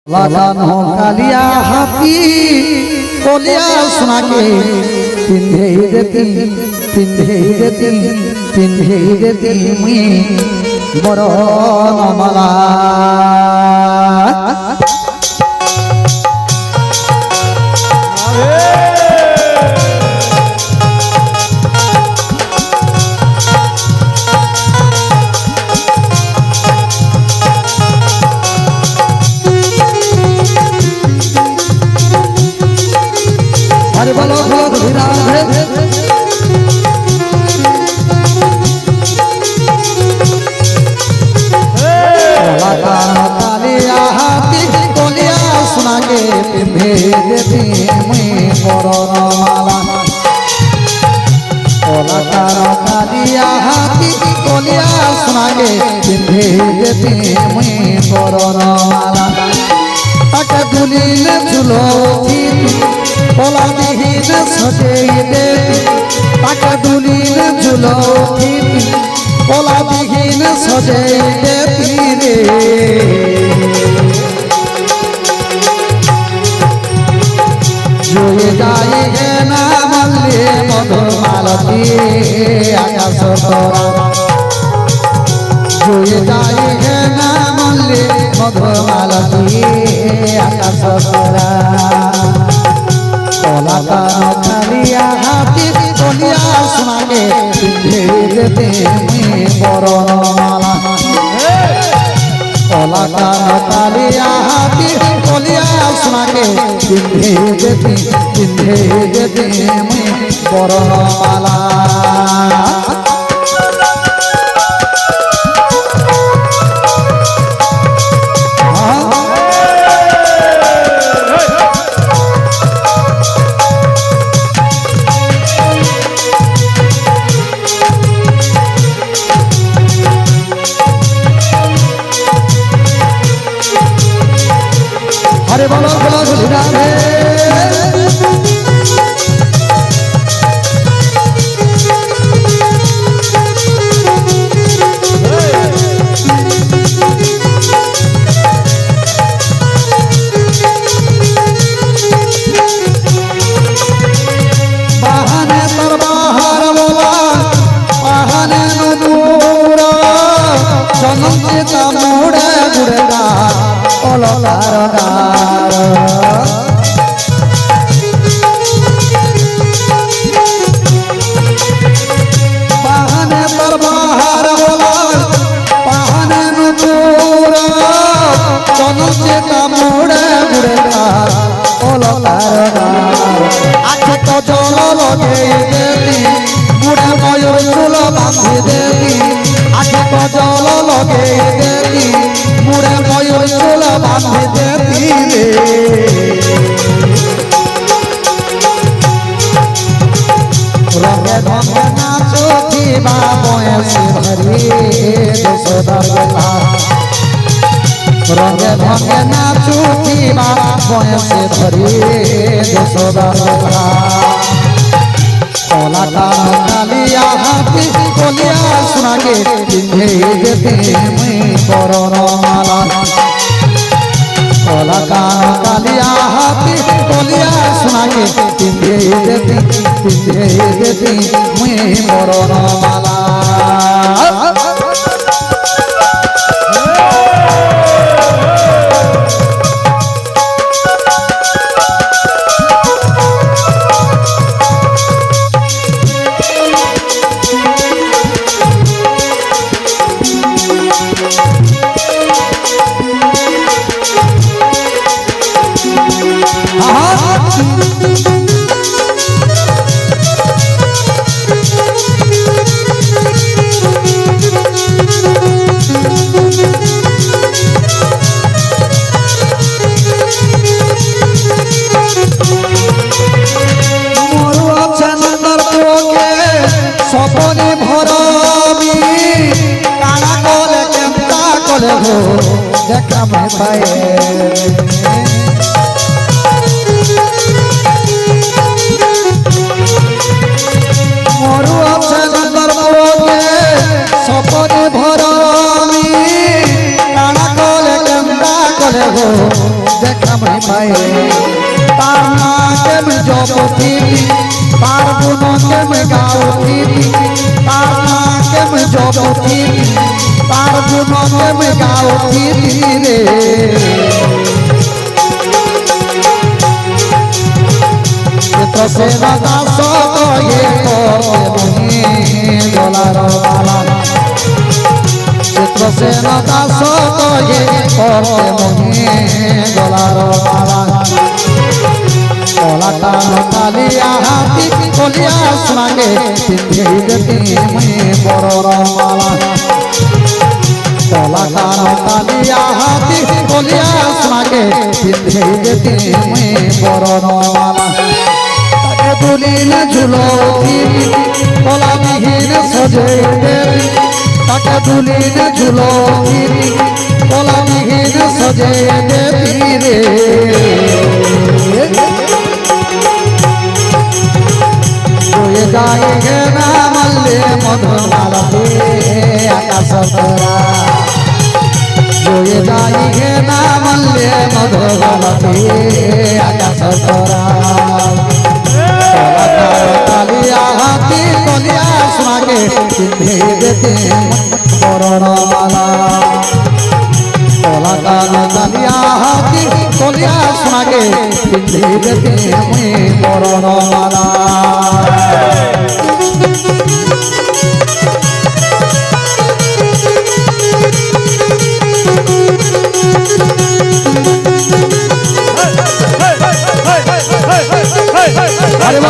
लगान हो कालिया हाथी बोलिया सुना के पिंधे देती मुई बड़ माला अरे बोलो बोलो राधे कालिया हाथी बोलिया सुना के पिंधे देती मुई बड़ माला कालिया हाथी बोलिया सुना के पिंधे देती मुई बड़ माला ताके दुलिल झुलो पोला दिहीन सजे देती ताके दुलिल झुलो पोला दिहीन सजे देती रे जोए जाए है ना मल्ले मधुमालती आकाश तोरा जोए जाए है ना मल्ले मधुमालती आकाश तोरा कालिया हाथी बोलिया सुना के पिंधे देते मुई बड़ माला कालिया हाथी बोलिया सुना के पिंधे देते मुई बड़ माला अरे बोलो बोलो राधे बहाने तर बाहर बोला बहाने नूरा जन्म चिता मुड़े गुड़ेगा बहाने पर बाहर बोला बहाने नूरा जन्म चिता मुड़े गुड़ेगा आखे तो जल लगे देती मुड़े मयूर चूल बांधी देती आखे तो जल लगे देती मुड़े मयूर चूल बांधी देती रे रंगे ढंगे नाचो की बाबों से भरी यशोदा रंगे ढंगे नाचो की बाबों से भरी यशोदा कालिया हाथी बोलिया सुना के पिंधे देते मुई बड़ माला कालिया हाथी बोलिया सुना के पिंधे देते मुई बड़ माला सपने भरबी काना कले केमता कले हो देखा में पाए मोरू अच्छे नंदर के सपने भरबी काना कले केमता कले हो দেখা মই পায়ে তার নাকে মে জপতি তার গুণকে মে গাওতি তার নাকে মে জপতি তার গুণকে মে গাওতি রে से दास ये मोहे डोलार माला चित्र से दास ये मोहे डोलार माला कोला कान कालिया हाथी कोलिया सुनागे पिंधे देती मैं बरोर माला कोला कान कालिया हाथी कोलिया सुनागे पिंधे देती मैं बरोर माला दुलीन झुलो कोला बिहीन सजे देवी ताके दुलीन झुलो कोला बिहीन सजे देवी रे जोए जाएगे ना मल्ले मधुमाला पे आकाश तोरा जोए जाएगे ना मल्ले मधुमाला पे आकाश तोरा कालिया हाथी कोलिया सुनागे पिंधे देते बरोर माला कोला कान कालिया हाथी कोलिया सुनागे पिंधे देते मैं बरोर माला अरे